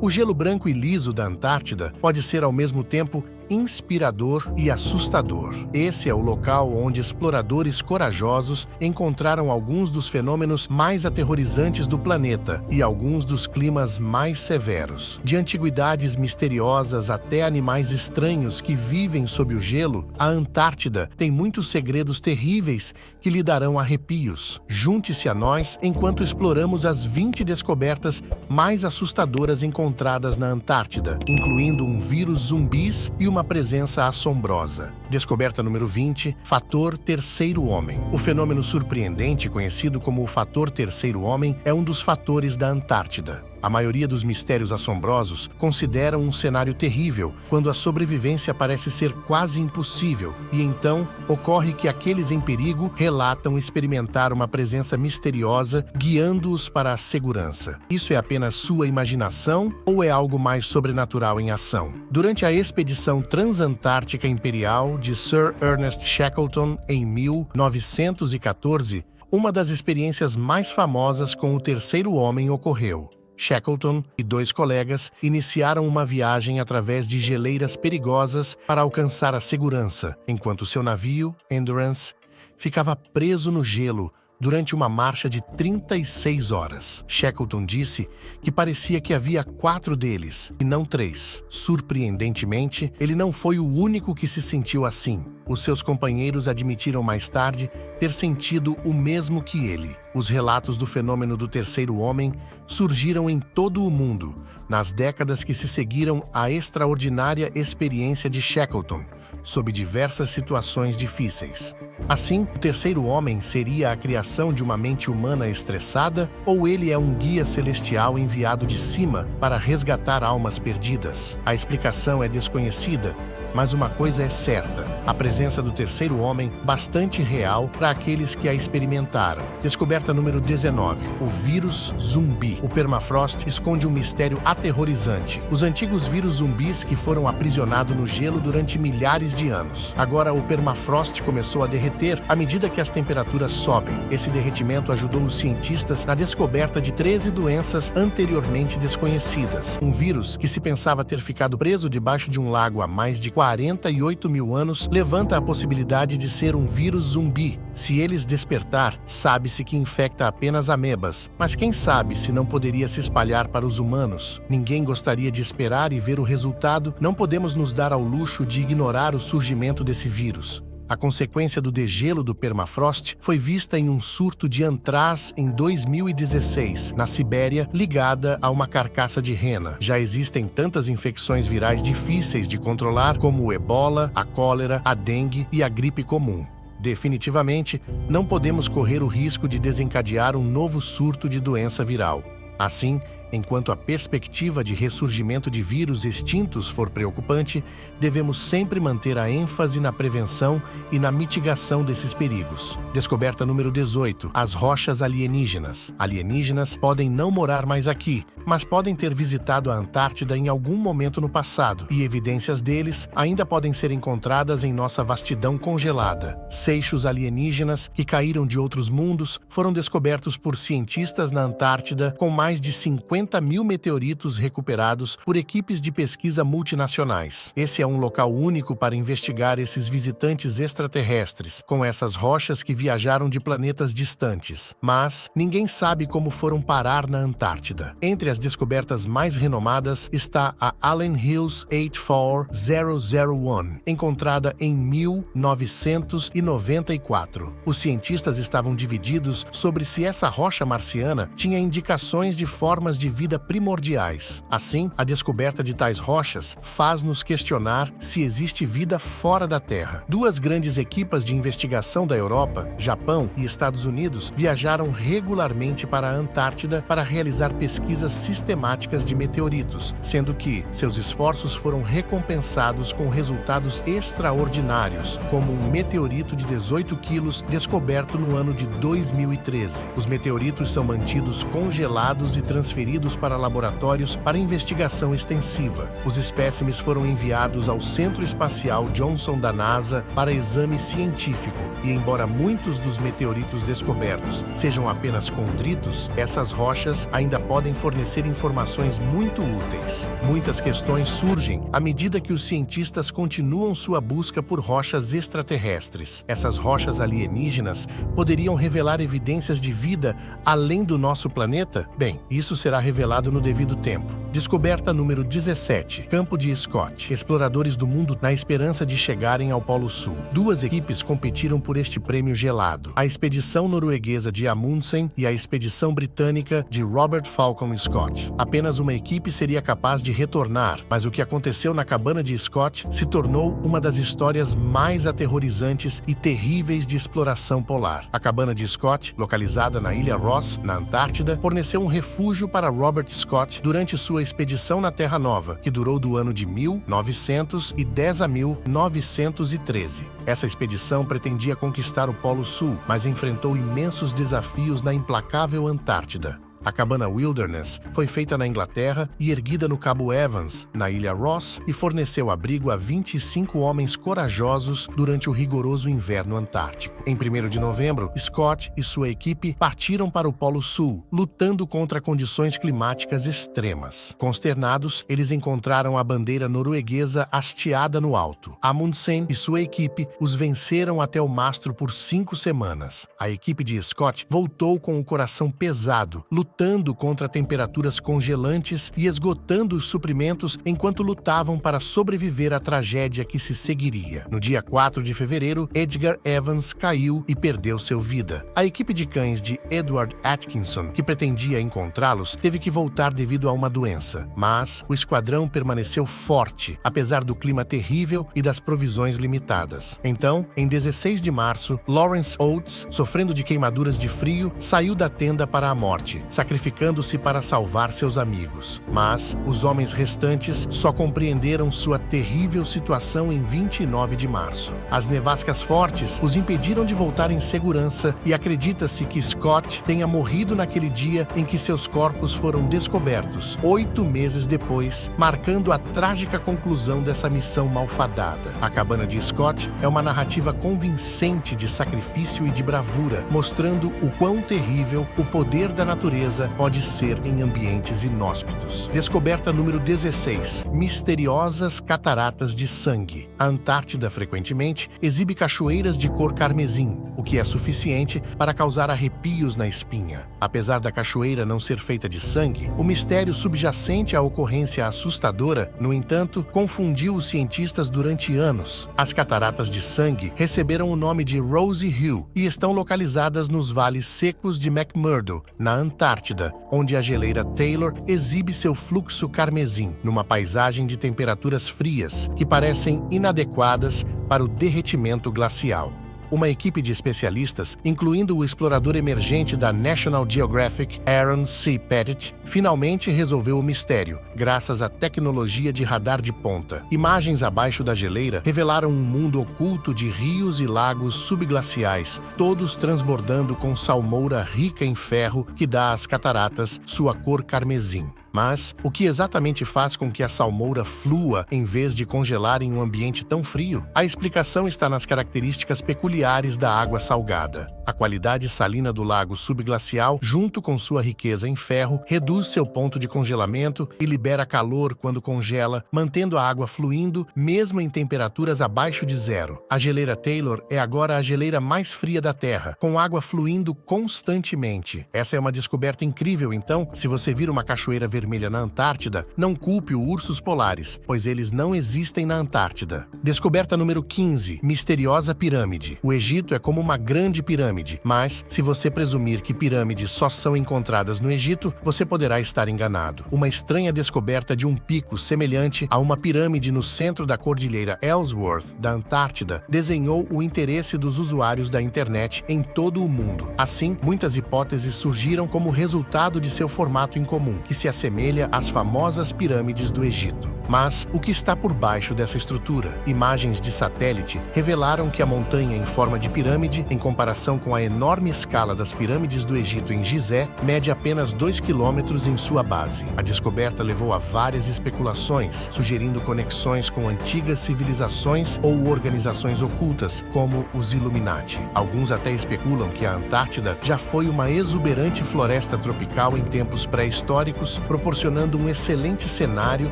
O gelo branco e liso da Antártida pode ser ao mesmo tempo inspirador e assustador. Esse é o local onde exploradores corajosos encontraram alguns dos fenômenos mais aterrorizantes do planeta e alguns dos climas mais severos. De antiguidades misteriosas até animais estranhos que vivem sob o gelo, a Antártida tem muitos segredos terríveis que lhe darão arrepios. Junte-se a nós enquanto exploramos as 20 descobertas mais assustadoras encontradas na Antártida, incluindo um vírus zumbis e uma presença assombrosa. Descoberta número 20, Fator Terceiro Homem. O fenômeno surpreendente, conhecido como o Fator Terceiro Homem, é um dos fatores da Antártida. A maioria dos mistérios assombrosos consideram um cenário terrível, quando a sobrevivência parece ser quase impossível, e então ocorre que aqueles em perigo relatam experimentar uma presença misteriosa guiando-os para a segurança. Isso é apenas sua imaginação ou é algo mais sobrenatural em ação? Durante a expedição transantártica imperial de Sir Ernest Shackleton em 1914, uma das experiências mais famosas com o terceiro homem ocorreu. Shackleton e 2 colegas iniciaram uma viagem através de geleiras perigosas para alcançar a segurança, enquanto seu navio, Endurance, ficava preso no gelo durante uma marcha de 36 horas. Shackleton disse que parecia que havia 4 deles, e não 3. Surpreendentemente, ele não foi o único que se sentiu assim. Os seus companheiros admitiram mais tarde ter sentido o mesmo que ele. Os relatos do fenômeno do terceiro homem surgiram em todo o mundo, nas décadas que se seguiram à extraordinária experiência de Shackleton, sob diversas situações difíceis. Assim, o terceiro homem seria a criação de uma mente humana estressada ou ele é um guia celestial enviado de cima para resgatar almas perdidas? A explicação é desconhecida, mas uma coisa é certa: a presença do terceiro homem bastante real para aqueles que a experimentaram. Descoberta número 19. O vírus zumbi. O permafrost esconde um mistério aterrorizante. Os antigos vírus zumbis que foram aprisionados no gelo durante milhares de anos. Agora o permafrost começou a derreter à medida que as temperaturas sobem. Esse derretimento ajudou os cientistas na descoberta de 13 doenças anteriormente desconhecidas. Um vírus que se pensava ter ficado preso debaixo de um lago há mais de 48 mil anos levanta a possibilidade de ser um vírus zumbi. Se eles despertar, sabe-se que infecta apenas amebas, mas quem sabe se não poderia se espalhar para os humanos? Ninguém gostaria de esperar e ver o resultado. Não podemos nos dar ao luxo de ignorar o surgimento desse vírus. A consequência do degelo do permafrost foi vista em um surto de antrás em 2016, na Sibéria, ligada a uma carcaça de rena. Já existem tantas infecções virais difíceis de controlar como o ebola, a cólera, a dengue e a gripe comum. Definitivamente, não podemos correr o risco de desencadear um novo surto de doença viral. Assim, enquanto a perspectiva de ressurgimento de vírus extintos for preocupante, devemos sempre manter a ênfase na prevenção e na mitigação desses perigos. Descoberta número 18. As rochas alienígenas. Alienígenas podem não morar mais aqui, mas podem ter visitado a Antártida em algum momento no passado, e evidências deles ainda podem ser encontradas em nossa vastidão congelada. Seixos alienígenas que caíram de outros mundos foram descobertos por cientistas na Antártida, com mais de 50 mil meteoritos recuperados por equipes de pesquisa multinacionais. Esse é um local único para investigar esses visitantes extraterrestres, com essas rochas que viajaram de planetas distantes. Mas ninguém sabe como foram parar na Antártida. Entre as descobertas mais renomadas está a Allen Hills 84001, encontrada em 1994. Os cientistas estavam divididos sobre se essa rocha marciana tinha indicações de formas de vida primordiais. Assim, a descoberta de tais rochas faz-nos questionar se existe vida fora da Terra. 2 grandes equipas de investigação da Europa, Japão e Estados Unidos viajaram regularmente para a Antártida para realizar pesquisas sistemáticas de meteoritos, sendo que seus esforços foram recompensados com resultados extraordinários, como um meteorito de 18 quilos descoberto no ano de 2013. Os meteoritos são mantidos congelados e transferidos transferidos para laboratórios para investigação extensiva. Os espécimes foram enviados ao Centro Espacial Johnson da NASA para exame científico, e embora muitos dos meteoritos descobertos sejam apenas condritos, essas rochas ainda podem fornecer informações muito úteis. Muitas questões surgem à medida que os cientistas continuam sua busca por rochas extraterrestres. Essas rochas alienígenas poderiam revelar evidências de vida além do nosso planeta? Bem, isso será revelado no devido tempo. Descoberta número 17. Campo de Scott. Exploradores do mundo na esperança de chegarem ao Polo Sul. Duas equipes competiram por este prêmio gelado: a expedição norueguesa de Amundsen e a expedição britânica de Robert Falcon Scott. Apenas uma equipe seria capaz de retornar, mas o que aconteceu na cabana de Scott se tornou uma das histórias mais aterrorizantes e terríveis de exploração polar. A cabana de Scott, localizada na Ilha Ross, na Antártida, forneceu um refúgio para Robert Scott durante sua expedição na Terra Nova, que durou do ano de 1910 a 1913. Essa expedição pretendia conquistar o Polo Sul, mas enfrentou imensos desafios na implacável Antártida. A cabana Wilderness foi feita na Inglaterra e erguida no Cabo Evans, na Ilha Ross, e forneceu abrigo a 25 homens corajosos durante o rigoroso inverno antártico. Em 1º de novembro, Scott e sua equipe partiram para o Polo Sul, lutando contra condições climáticas extremas. Consternados, eles encontraram a bandeira norueguesa hasteada no alto. Amundsen e sua equipe os venceram até o mastro por 5 semanas. A equipe de Scott voltou com o coração pesado, lutando contra temperaturas congelantes e esgotando os suprimentos enquanto lutavam para sobreviver à tragédia que se seguiria. No dia 4 de fevereiro, Edgar Evans caiu e perdeu sua vida. A equipe de cães de Edward Atkinson, que pretendia encontrá-los, teve que voltar devido a uma doença. Mas o esquadrão permaneceu forte, apesar do clima terrível e das provisões limitadas. Então, em 16 de março, Lawrence Oates, sofrendo de queimaduras de frio, saiu da tenda para a morte, sacrificando-se para salvar seus amigos. Mas os homens restantes só compreenderam sua terrível situação em 29 de março. As nevascas fortes os impediram de voltar em segurança e acredita-se que Scott tenha morrido naquele dia em que seus corpos foram descobertos, 8 meses depois, marcando a trágica conclusão dessa missão malfadada. A cabana de Scott é uma narrativa convincente de sacrifício e de bravura, mostrando o quão terrível o poder da natureza pode ser em ambientes inóspitos. Descoberta número 16. Misteriosas cataratas de sangue. A Antártida frequentemente exibe cachoeiras de cor carmesim, o que é suficiente para causar arrepios na espinha. Apesar da cachoeira não ser feita de sangue, o mistério subjacente à ocorrência assustadora, no entanto, confundiu os cientistas durante anos. As cataratas de sangue receberam o nome de Rosy Hill e estão localizadas nos vales secos de McMurdo, na Antártida, onde a geleira Taylor exibe seu fluxo carmesim, numa paisagem de temperaturas frias que parecem inadequadas para o derretimento glacial. Uma equipe de especialistas, incluindo o explorador emergente da National Geographic, Aaron C. Pettit, finalmente resolveu o mistério, graças à tecnologia de radar de ponta. Imagens abaixo da geleira revelaram um mundo oculto de rios e lagos subglaciais, todos transbordando com salmoura rica em ferro que dá às cataratas sua cor carmesim. Mas o que exatamente faz com que a salmoura flua em vez de congelar em um ambiente tão frio? A explicação está nas características peculiares da água salgada. A qualidade salina do lago subglacial, junto com sua riqueza em ferro, reduz seu ponto de congelamento e libera calor quando congela, mantendo a água fluindo mesmo em temperaturas abaixo de zero. A geleira Taylor é agora a geleira mais fria da Terra, com água fluindo constantemente. Essa é uma descoberta incrível, então, se você vir uma cachoeira vermelha na Antártida, não culpe os ursos polares, pois eles não existem na Antártida. Descoberta número 15. Misteriosa pirâmide. O Egito é como uma grande pirâmide, mas, se você presumir que pirâmides só são encontradas no Egito, você poderá estar enganado. Uma estranha descoberta de um pico semelhante a uma pirâmide no centro da cordilheira Ellsworth, da Antártida, desenhou o interesse dos usuários da internet em todo o mundo. Assim, muitas hipóteses surgiram como resultado de seu formato incomum, que se assemelha às famosas pirâmides do Egito. Mas o que está por baixo dessa estrutura? Imagens de satélite revelaram que a montanha em forma de pirâmide, em comparação com com a enorme escala das pirâmides do Egito em Gizé, mede apenas 2 quilômetros em sua base. A descoberta levou a várias especulações, sugerindo conexões com antigas civilizações ou organizações ocultas, como os Illuminati. Alguns até especulam que a Antártida já foi uma exuberante floresta tropical em tempos pré-históricos, proporcionando um excelente cenário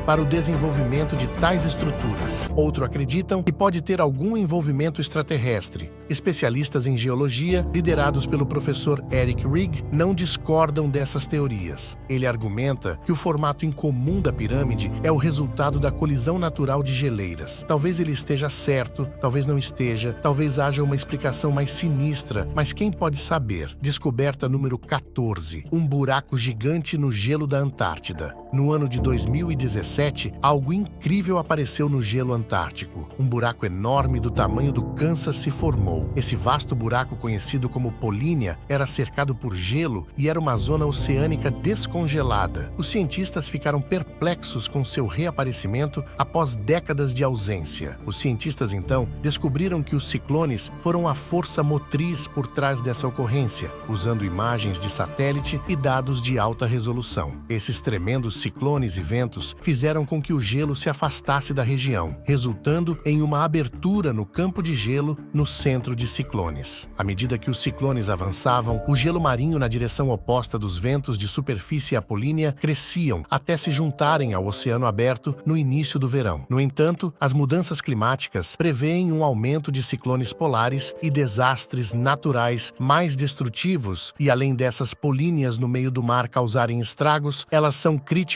para o desenvolvimento de tais estruturas. Outros acreditam que pode ter algum envolvimento extraterrestre. Especialistas em geologia, liderados pelo professor Eric Rigg, não discordam dessas teorias. Ele argumenta que o formato incomum da pirâmide é o resultado da colisão natural de geleiras. Talvez ele esteja certo, talvez não esteja, talvez haja uma explicação mais sinistra, mas quem pode saber? Descoberta número 14. Um buraco gigante no gelo da Antártida. No ano de 2017, algo incrível apareceu no gelo antártico. Um buraco enorme do tamanho do Kansas se formou. Esse vasto buraco, conhecido como Polínia, era cercado por gelo e era uma zona oceânica descongelada. Os cientistas ficaram perplexos com seu reaparecimento após décadas de ausência. Os cientistas, então, descobriram que os ciclones foram a força motriz por trás dessa ocorrência, usando imagens de satélite e dados de alta resolução. Esses tremendos ciclones e ventos fizeram com que o gelo se afastasse da região, resultando em uma abertura no campo de gelo no centro de ciclones. À medida que os ciclones avançavam, o gelo marinho na direção oposta dos ventos de superfície apolínea cresciam até se juntarem ao oceano aberto no início do verão. No entanto, as mudanças climáticas prevêem um aumento de ciclones polares e desastres naturais mais destrutivos, e além dessas políneas no meio do mar causarem estragos, elas são críticas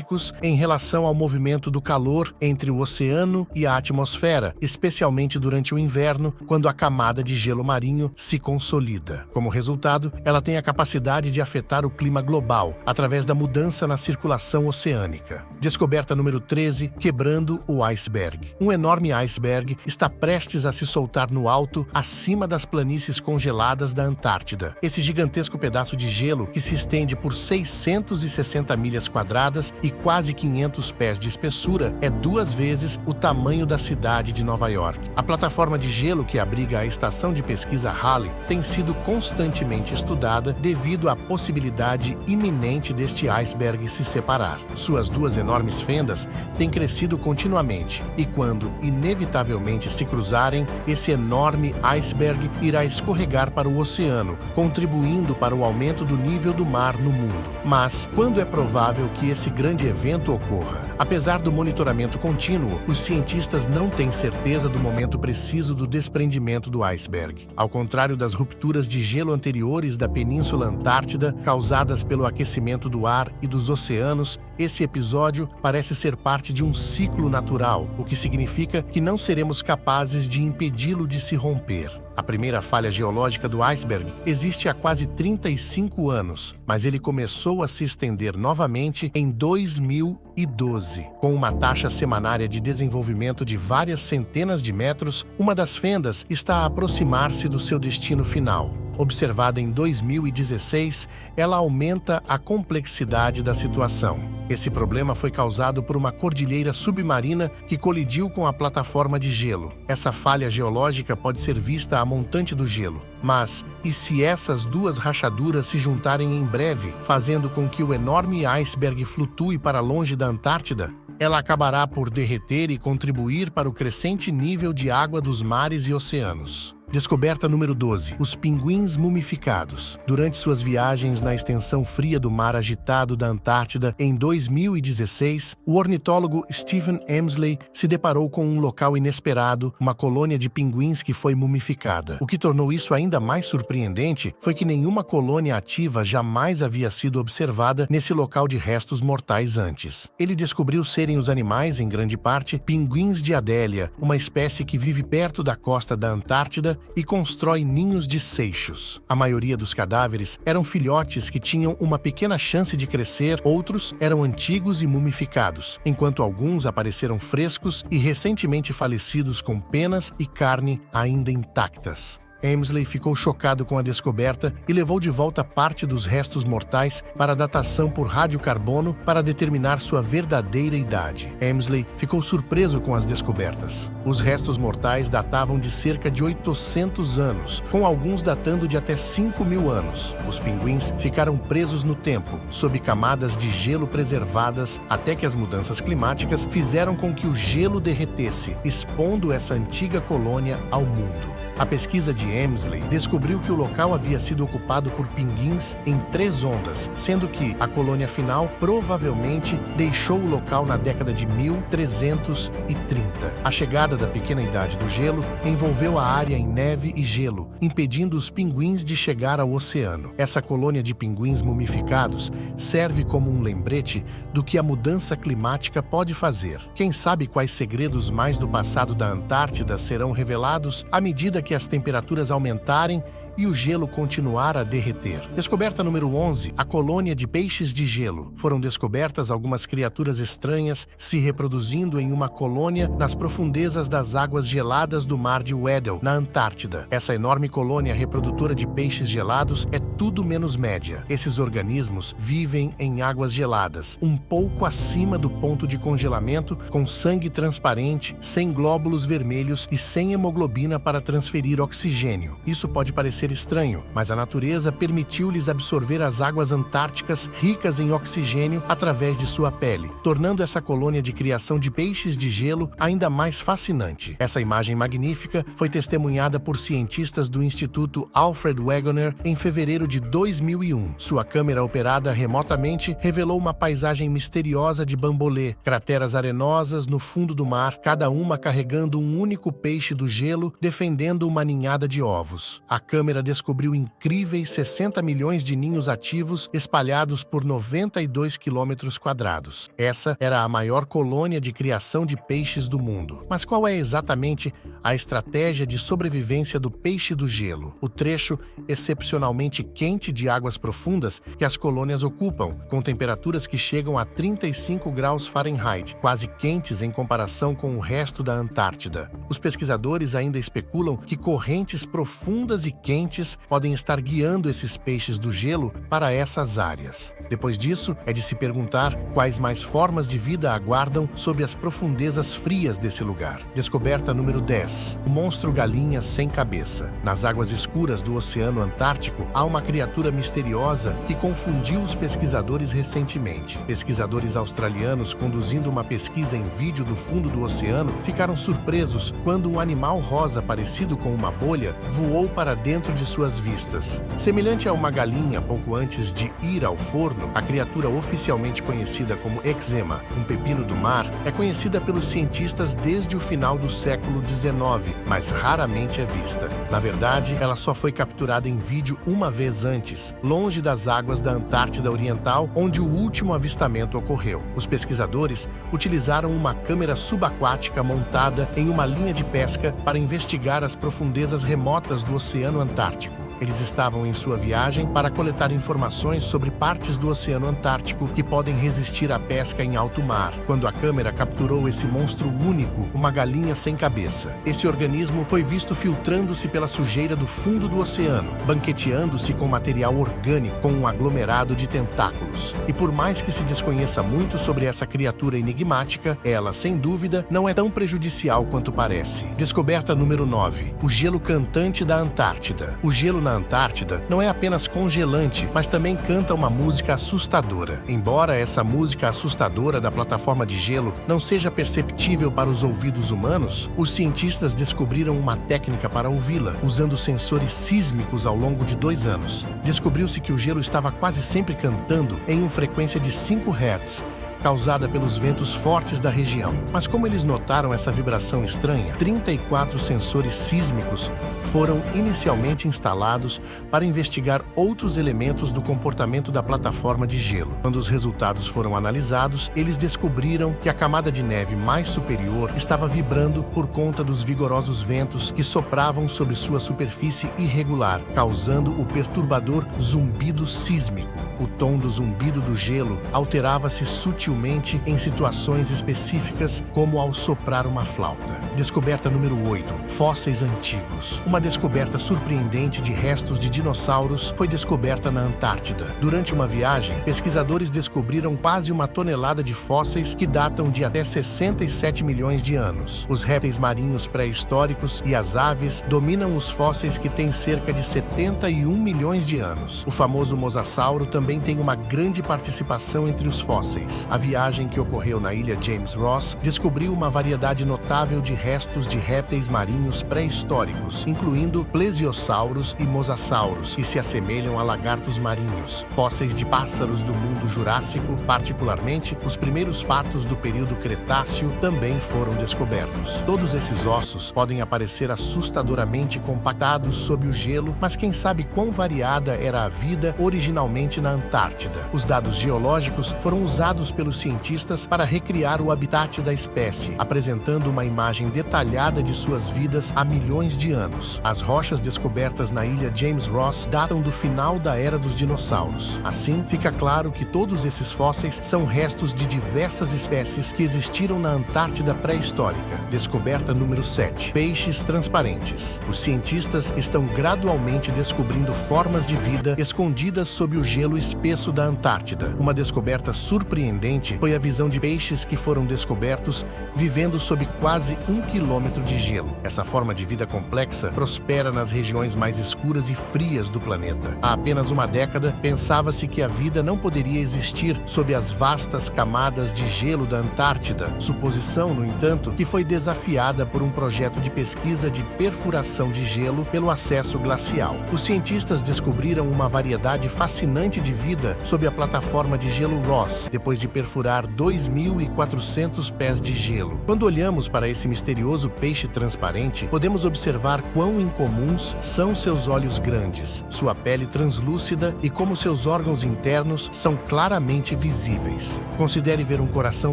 em relação ao movimento do calor entre o oceano e a atmosfera, especialmente durante o inverno, quando a camada de gelo marinho se consolida. Como resultado, ela tem a capacidade de afetar o clima global através da mudança na circulação oceânica. Descoberta número 13, quebrando o iceberg. Um enorme iceberg está prestes a se soltar no alto, acima das planícies congeladas da Antártida. Esse gigantesco pedaço de gelo, que se estende por 660 milhas quadradas e quase 500 pés de espessura, é 2 vezes o tamanho da cidade de Nova York. A plataforma de gelo que abriga a estação de pesquisa Halley tem sido constantemente estudada devido à possibilidade iminente deste iceberg se separar. Suas 2 enormes fendas têm crescido continuamente e, quando inevitavelmente se cruzarem, esse enorme iceberg irá escorregar para o oceano, contribuindo para o aumento do nível do mar no mundo. Mas, quando é provável que esse grande evento ocorra? Apesar do monitoramento contínuo, os cientistas não têm certeza do momento preciso do desprendimento do iceberg. Ao contrário das rupturas de gelo anteriores da Península Antártida, causadas pelo aquecimento do ar e dos oceanos, esse episódio parece ser parte de um ciclo natural, o que significa que não seremos capazes de impedi-lo de se romper. A primeira falha geológica do iceberg existe há quase 35 anos, mas ele começou a se estender novamente em 2012. Com uma taxa semanária de desenvolvimento de várias centenas de metros, uma das fendas está a aproximar-se do seu destino final. Observada em 2016, ela aumenta a complexidade da situação. Esse problema foi causado por uma cordilheira submarina que colidiu com a plataforma de gelo. Essa falha geológica pode ser vista a montante do gelo. Mas, e se essas 2 rachaduras se juntarem em breve, fazendo com que o enorme iceberg flutue para longe da Antártida? Ela acabará por derreter e contribuir para o crescente nível de água dos mares e oceanos. Descoberta número 12. Os pinguins mumificados. Durante suas viagens na extensão fria do mar agitado da Antártida em 2016, o ornitólogo Stephen Emsley se deparou com um local inesperado, uma colônia de pinguins que foi mumificada. O que tornou isso ainda mais surpreendente foi que nenhuma colônia ativa jamais havia sido observada nesse local de restos mortais antes. Ele descobriu serem os animais, em grande parte, pinguins de Adélia, uma espécie que vive perto da costa da Antártida e constrói ninhos de seixos. A maioria dos cadáveres eram filhotes que tinham uma pequena chance de crescer, outros eram antigos e mumificados, enquanto alguns apareceram frescos e recentemente falecidos com penas e carne ainda intactas. Emsley ficou chocado com a descoberta e levou de volta parte dos restos mortais para datação por radiocarbono para determinar sua verdadeira idade. Emsley ficou surpreso com as descobertas. Os restos mortais datavam de cerca de 800 anos, com alguns datando de até 5.000 anos. Os pinguins ficaram presos no tempo, sob camadas de gelo preservadas, até que as mudanças climáticas fizeram com que o gelo derretesse, expondo essa antiga colônia ao mundo. A pesquisa de Emsley descobriu que o local havia sido ocupado por pinguins em 3 ondas, sendo que a colônia final provavelmente deixou o local na década de 1330. A chegada da pequena idade do gelo envolveu a área em neve e gelo, impedindo os pinguins de chegar ao oceano. Essa colônia de pinguins mumificados serve como um lembrete do que a mudança climática pode fazer. Quem sabe quais segredos mais do passado da Antártida serão revelados à medida que as temperaturas aumentarem e o gelo continuar a derreter. Descoberta número 11, a colônia de peixes de gelo. Foram descobertas algumas criaturas estranhas se reproduzindo em uma colônia nas profundezas das águas geladas do mar de Weddell, na Antártida. Essa enorme colônia reprodutora de peixes gelados é tudo menos média. Esses organismos vivem em águas geladas, um pouco acima do ponto de congelamento, com sangue transparente, sem glóbulos vermelhos e sem hemoglobina para transferir oxigênio. Isso pode parecer estranho, mas a natureza permitiu-lhes absorver as águas antárticas ricas em oxigênio através de sua pele, tornando essa colônia de criação de peixes de gelo ainda mais fascinante. Essa imagem magnífica foi testemunhada por cientistas do Instituto Alfred Wegener em fevereiro de 2001. Sua câmera operada remotamente revelou uma paisagem misteriosa de bambolê, crateras arenosas no fundo do mar, cada uma carregando um único peixe do gelo defendendo uma ninhada de ovos. A câmera descobriu incríveis 60 milhões de ninhos ativos espalhados por 92 quilômetros quadrados. Essa era a maior colônia de criação de peixes do mundo. Mas qual é exatamente a estratégia de sobrevivência do peixe do gelo? O trecho excepcionalmente quente de águas profundas que as colônias ocupam, com temperaturas que chegam a 35 graus Fahrenheit, quase quentes em comparação com o resto da Antártida. Os pesquisadores ainda especulam que correntes profundas e quentes podem estar guiando esses peixes do gelo para essas áreas. Depois disso, é de se perguntar quais mais formas de vida aguardam sob as profundezas frias desse lugar. Descoberta número 10. O monstro galinha sem cabeça. Nas águas escuras do Oceano Antártico, há uma criatura misteriosa que confundiu os pesquisadores recentemente. Pesquisadores australianos conduzindo uma pesquisa em vídeo do fundo do oceano ficaram surpresos quando um animal rosa parecido com uma bolha voou para dentro de suas vistas. Semelhante a uma galinha pouco antes de ir ao forno, a criatura oficialmente conhecida como eczema, um pepino do mar, é conhecida pelos cientistas desde o final do século XIX, mas raramente é vista. Na verdade, ela só foi capturada em vídeo uma vez antes, longe das águas da Antártida Oriental, onde o último avistamento ocorreu. Os pesquisadores utilizaram uma câmera subaquática montada em uma linha de pesca para investigar as profundezas remotas do Oceano Antártico. Eles estavam em sua viagem para coletar informações sobre partes do Oceano Antártico que podem resistir à pesca em alto mar, quando a câmera capturou esse monstro único, uma galinha sem cabeça. Esse organismo foi visto filtrando-se pela sujeira do fundo do oceano, banqueteando-se com material orgânico com um aglomerado de tentáculos. E por mais que se desconheça muito sobre essa criatura enigmática, ela, sem dúvida, não é tão prejudicial quanto parece. Descoberta número 9. O gelo cantante da Antártida. O gelo na Antártida não é apenas congelante, mas também canta uma música assustadora. Embora essa música assustadora da plataforma de gelo não seja perceptível para os ouvidos humanos, os cientistas descobriram uma técnica para ouvi-la, usando sensores sísmicos ao longo de 2 anos. Descobriu-se que o gelo estava quase sempre cantando em uma frequência de 5 Hz, causada pelos ventos fortes da região. Mas como eles notaram essa vibração estranha, 34 sensores sísmicos foram inicialmente instalados para investigar outros elementos do comportamento da plataforma de gelo. Quando os resultados foram analisados, eles descobriram que a camada de neve mais superior estava vibrando por conta dos vigorosos ventos que sopravam sobre sua superfície irregular, causando o perturbador zumbido sísmico. O tom do zumbido do gelo alterava-se sutilmente em situações específicas, como ao soprar uma flauta. Descoberta número 8. Fósseis antigos. Uma descoberta surpreendente de restos de dinossauros foi descoberta na Antártida. Durante uma viagem, pesquisadores descobriram quase 1 tonelada de fósseis que datam de até 67 milhões de anos. Os répteis marinhos pré-históricos e as aves dominam os fósseis que têm cerca de 71 milhões de anos. O famoso mosasauro também tem uma grande participação entre os fósseis. A viagem que ocorreu na ilha James Ross descobriu uma variedade notável de restos de répteis marinhos pré-históricos, incluindo plesiosauros e mosasauros, que se assemelham a lagartos marinhos. Fósseis de pássaros do mundo Jurássico, particularmente os primeiros patos do período Cretáceo, também foram descobertos. Todos esses ossos podem aparecer assustadoramente compactados sob o gelo, mas quem sabe quão variada era a vida originalmente na Antártida. Os dados geológicos foram usados pelos cientistas para recriar o habitat da espécie, apresentando uma imagem detalhada de suas vidas há milhões de anos. As rochas descobertas na ilha James Ross datam do final da era dos dinossauros. Assim, fica claro que todos esses fósseis são restos de diversas espécies que existiram na Antártida pré-histórica. Descoberta número 7. Peixes transparentes. Os cientistas estão gradualmente descobrindo formas de vida escondidas sob o gelo espesso da Antártida. Uma descoberta surpreendente foi a visão de peixes que foram descobertos vivendo sob quase 1 quilômetro de gelo. Essa forma de vida complexa prospera nas regiões mais escuras e frias do planeta. Há apenas uma década, pensava-se que a vida não poderia existir sob as vastas camadas de gelo da Antártida. Suposição, no entanto, que foi desafiada por um projeto de pesquisa de perfuração de gelo pelo acesso glacial. Os cientistas descobriram uma variedade fascinante de vida sob a plataforma de gelo Ross, depois de perfurar 2.400 pés de gelo. Quando olhamos para esse misterioso peixe transparente, podemos observar quão incomuns são seus olhos grandes, sua pele translúcida e como seus órgãos internos são claramente visíveis. Considere ver um coração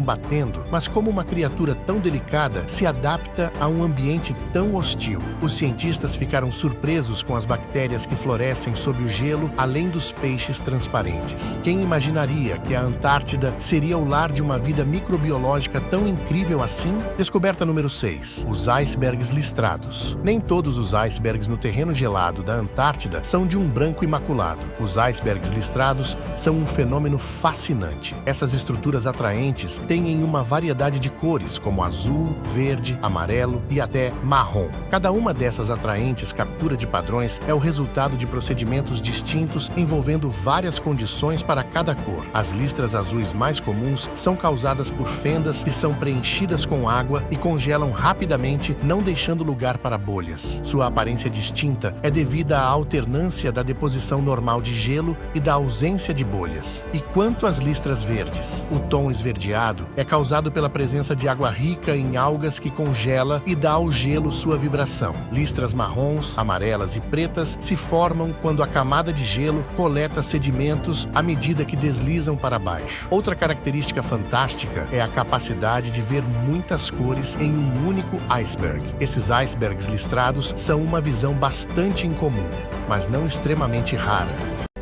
batendo, mas como uma criatura tão delicada se adapta a um ambiente tão hostil. Os cientistas ficaram surpresos com as bactérias que florescem sob o gelo, além dos peixes transparentes. Quem imaginaria que a Antártida seria o lar de uma vida microbiológica tão incrível assim? Descoberta número 6. Os icebergs listrados. Nem todos os icebergs no terreno gelado da Antártida são de um branco imaculado. Os icebergs listrados são um fenômeno fascinante. Essas estruturas atraentes têm uma variedade de cores, como azul, verde, amarelo e até marrom. Cada uma dessas atraentes captura de padrões é o resultado de procedimentos distintos envolvendo várias condições para cada cor. As listras azuis mais comuns são causadas por fendas que são preenchidas com água e congelam rapidamente, não deixando lugar para bolhas. Sua aparência distinta é devida à alternância da deposição normal de gelo e da ausência de bolhas. E quanto às listras verdes? O tom esverdeado é causado pela presença de água rica em algas que congela e dá ao gelo sua vibração. Listras marrons, amarelas e pretas se formam quando a camada de gelo coleta sedimentos à medida que deslizam para baixo. Outra característica fantástica é a capacidade de ver muitas cores em um único iceberg. Esses icebergs listrados são uma visão bastante incomum, mas não extremamente rara.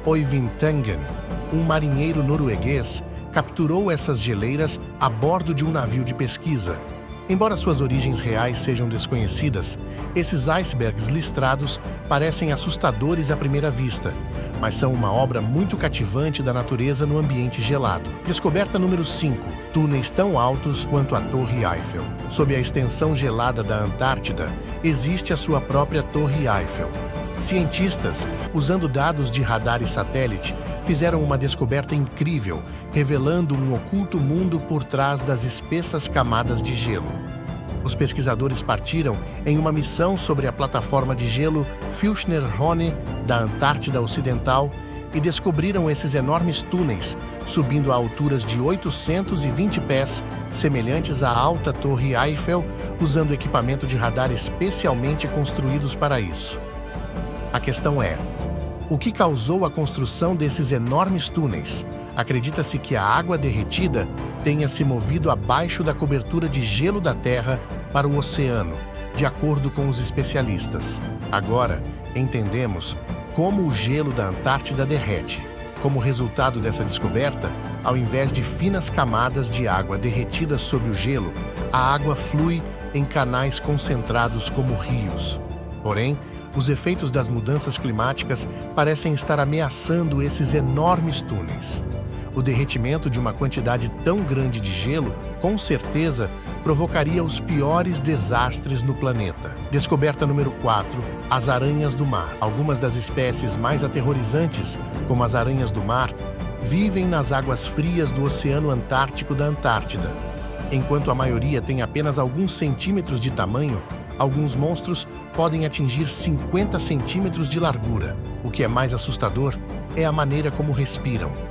Øyvind Tangen, um marinheiro norueguês, capturou essas geleiras a bordo de um navio de pesquisa. Embora suas origens reais sejam desconhecidas, esses icebergs listrados parecem assustadores à primeira vista, mas são uma obra muito cativante da natureza no ambiente gelado. Descoberta número 5. Túneis tão altos quanto a Torre Eiffel. Sob a extensão gelada da Antártida, existe a sua própria Torre Eiffel. Cientistas, usando dados de radar e satélite, fizeram uma descoberta incrível, revelando um oculto mundo por trás das espessas camadas de gelo. Os pesquisadores partiram em uma missão sobre a plataforma de gelo Filchner-Ronne da Antártida Ocidental e descobriram esses enormes túneis, subindo a alturas de 820 pés, semelhantes à alta Torre Eiffel, usando equipamento de radar especialmente construídos para isso. A questão é: o que causou a construção desses enormes túneis? Acredita-se que a água derretida tenha se movido abaixo da cobertura de gelo da Terra para o oceano, de acordo com os especialistas. Agora, entendemos como o gelo da Antártida derrete. Como resultado dessa descoberta, ao invés de finas camadas de água derretidas sob o gelo, a água flui em canais concentrados como rios. Porém, os efeitos das mudanças climáticas parecem estar ameaçando esses enormes túneis. O derretimento de uma quantidade tão grande de gelo, com certeza, provocaria os piores desastres no planeta. Descoberta número 4. As aranhas do mar. Algumas das espécies mais aterrorizantes, como as aranhas do mar, vivem nas águas frias do Oceano Antártico da Antártida. Enquanto a maioria tem apenas alguns centímetros de tamanho, alguns monstros podem atingir 50 centímetros de largura. O que é mais assustador é a maneira como respiram.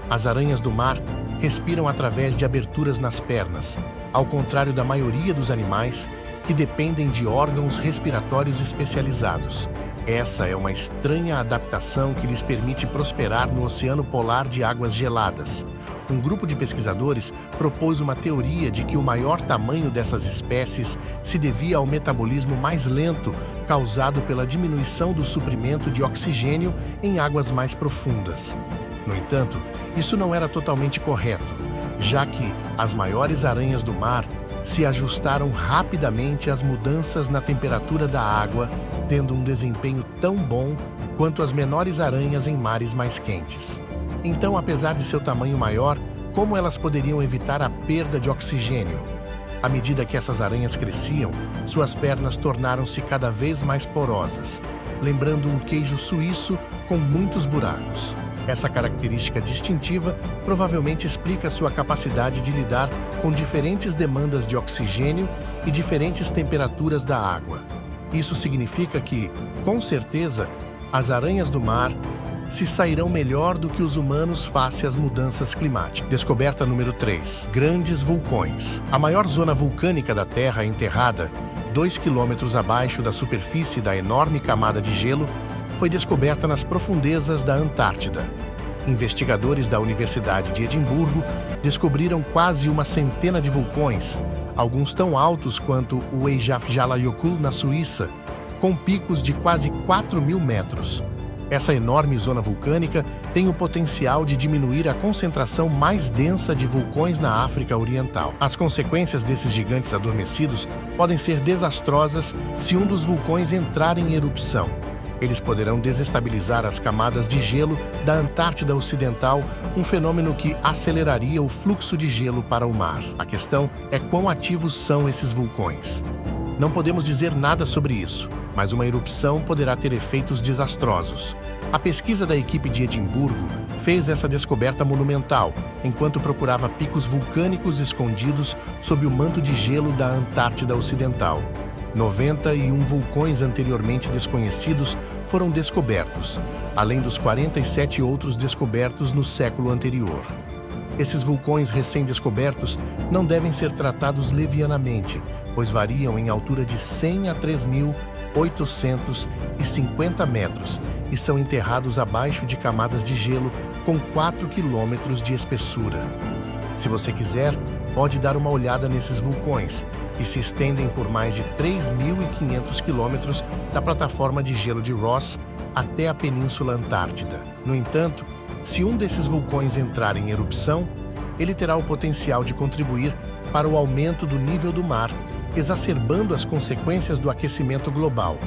As aranhas do mar respiram através de aberturas nas pernas, ao contrário da maioria dos animais, que dependem de órgãos respiratórios especializados. Essa é uma estranha adaptação que lhes permite prosperar no oceano polar de águas geladas. Um grupo de pesquisadores propôs uma teoria de que o maior tamanho dessas espécies se devia ao metabolismo mais lento causado pela diminuição do suprimento de oxigênio em águas mais profundas. No entanto, isso não era totalmente correto, já que as maiores aranhas do mar se ajustaram rapidamente às mudanças na temperatura da água, tendo um desempenho tão bom quanto as menores aranhas em mares mais quentes. Então, apesar de seu tamanho maior, como elas poderiam evitar a perda de oxigênio? À medida que essas aranhas cresciam, suas pernas tornaram-se cada vez mais porosas, lembrando um queijo suíço com muitos buracos. Essa característica distintiva provavelmente explica sua capacidade de lidar com diferentes demandas de oxigênio e diferentes temperaturas da água. Isso significa que, com certeza, as aranhas do mar se sairão melhor do que os humanos face às mudanças climáticas. Descoberta número 3. Grandes vulcões. A maior zona vulcânica da Terra é enterrada 2 quilômetros abaixo da superfície da enorme camada de gelo foi descoberta nas profundezas da Antártida. Investigadores da Universidade de Edimburgo descobriram quase uma centena de vulcões, alguns tão altos quanto o Eyjafjallajökull na Suíça, com picos de quase 4.000 metros. Essa enorme zona vulcânica tem o potencial de diminuir a concentração mais densa de vulcões na África Oriental. As consequências desses gigantes adormecidos podem ser desastrosas se um dos vulcões entrar em erupção. Eles poderão desestabilizar as camadas de gelo da Antártida Ocidental, um fenômeno que aceleraria o fluxo de gelo para o mar. A questão é quão ativos são esses vulcões. Não podemos dizer nada sobre isso, mas uma erupção poderá ter efeitos desastrosos. A pesquisa da equipe de Edimburgo fez essa descoberta monumental, enquanto procurava picos vulcânicos escondidos sob o manto de gelo da Antártida Ocidental. 91 vulcões anteriormente desconhecidos foram descobertos, além dos 47 outros descobertos no século anterior. Esses vulcões recém-descobertos não devem ser tratados levianamente, pois variam em altura de 100 a 3.850 metros e são enterrados abaixo de camadas de gelo com 4 quilômetros de espessura. Se você quiser, pode dar uma olhada nesses vulcões, que se estendem por mais de 3.500 quilômetros da plataforma de gelo de Ross até a Península Antártida. No entanto, se um desses vulcões entrar em erupção, ele terá o potencial de contribuir para o aumento do nível do mar, exacerbando as consequências do aquecimento global.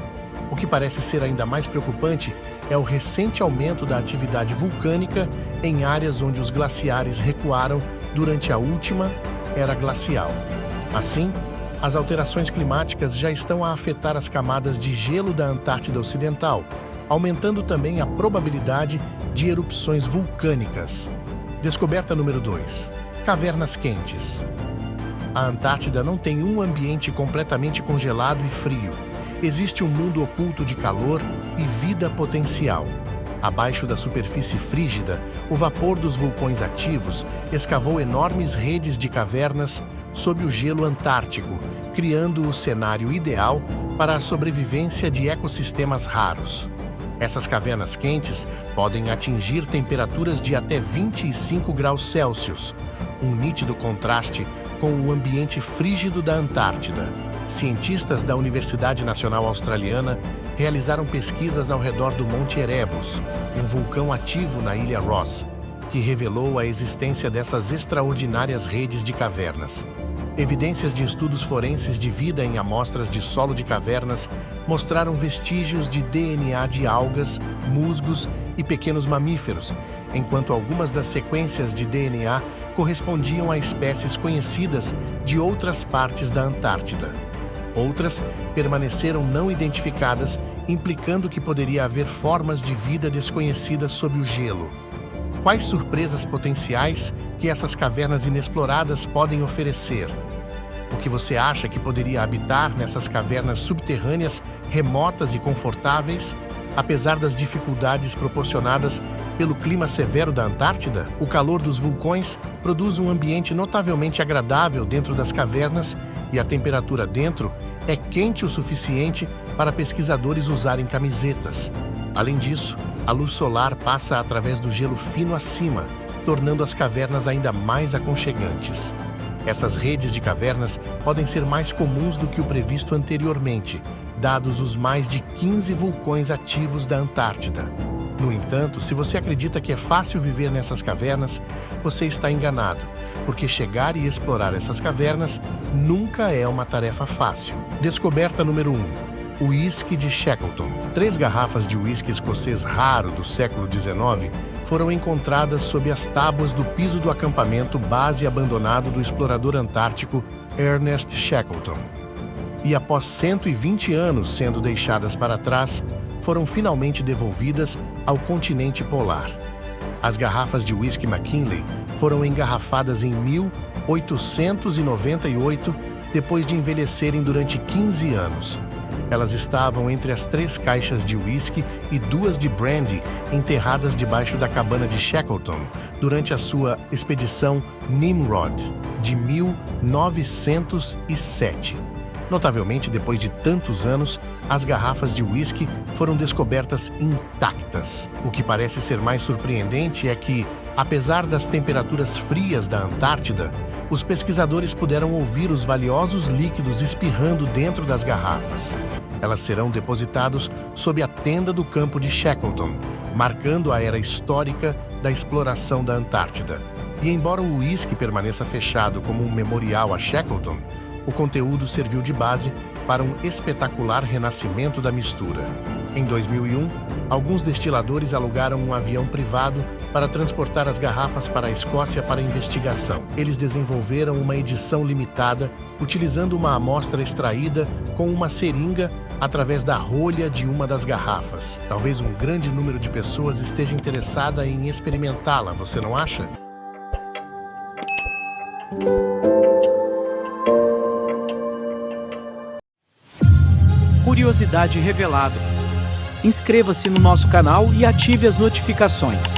O que parece ser ainda mais preocupante é o recente aumento da atividade vulcânica em áreas onde os glaciares recuaram durante a última era glacial. Assim, as alterações climáticas já estão a afetar as camadas de gelo da Antártida Ocidental, aumentando também a probabilidade de erupções vulcânicas. Descoberta número 2. Cavernas quentes. A Antártida não tem um ambiente completamente congelado e frio. Existe um mundo oculto de calor e vida potencial. Abaixo da superfície frígida, o vapor dos vulcões ativos escavou enormes redes de cavernas sob o gelo antártico, criando o cenário ideal para a sobrevivência de ecossistemas raros. Essas cavernas quentes podem atingir temperaturas de até 25 graus Celsius, um nítido contraste com o ambiente frígido da Antártida. Cientistas da Universidade Nacional Australiana realizaram pesquisas ao redor do Monte Erebus, um vulcão ativo na ilha Ross, que revelou a existência dessas extraordinárias redes de cavernas. Evidências de estudos forenses de vida em amostras de solo de cavernas mostraram vestígios de DNA de algas, musgos e pequenos mamíferos, enquanto algumas das sequências de DNA correspondiam a espécies conhecidas de outras partes da Antártida. Outras permaneceram não identificadas, implicando que poderia haver formas de vida desconhecidas sob o gelo. Quais surpresas potenciais que essas cavernas inexploradas podem oferecer? O que você acha que poderia habitar nessas cavernas subterrâneas, remotas e confortáveis? Apesar das dificuldades proporcionadas pelo clima severo da Antártida, o calor dos vulcões produz um ambiente notavelmente agradável dentro das cavernas e a temperatura dentro é quente o suficiente para pesquisadores usarem camisetas. Além disso, a luz solar passa através do gelo fino acima, tornando as cavernas ainda mais aconchegantes. Essas redes de cavernas podem ser mais comuns do que o previsto anteriormente, dados os mais de 15 vulcões ativos da Antártida. No entanto, se você acredita que é fácil viver nessas cavernas, você está enganado, porque chegar e explorar essas cavernas nunca é uma tarefa fácil. Descoberta número 1. O uísque de Shackleton. 3 garrafas de uísque escocês raro do século XIX foram encontradas sob as tábuas do piso do acampamento base abandonado do explorador antártico Ernest Shackleton. E após 120 anos sendo deixadas para trás, foram finalmente devolvidas ao continente polar. As garrafas de uísque McKinley foram engarrafadas em 1898, depois de envelhecerem durante 15 anos. Elas estavam entre as 3 caixas de uísque e 2 de brandy enterradas debaixo da cabana de Shackleton durante a sua expedição Nimrod, de 1907. Notavelmente, depois de tantos anos, as garrafas de uísque foram descobertas intactas. O que parece ser mais surpreendente é que, apesar das temperaturas frias da Antártida, os pesquisadores puderam ouvir os valiosos líquidos espirrando dentro das garrafas. Elas serão depositados sob a tenda do campo de Shackleton, marcando a era histórica da exploração da Antártida. E embora o uísque permaneça fechado como um memorial a Shackleton, o conteúdo serviu de base para um espetacular renascimento da mistura. Em 2001, alguns destiladores alugaram um avião privado para transportar as garrafas para a Escócia para investigação. Eles desenvolveram uma edição limitada, utilizando uma amostra extraída com uma seringa através da rolha de uma das garrafas. Talvez um grande número de pessoas esteja interessada em experimentá-la, você não acha? Curiosidade revelada. Inscreva-se no nosso canal e ative as notificações.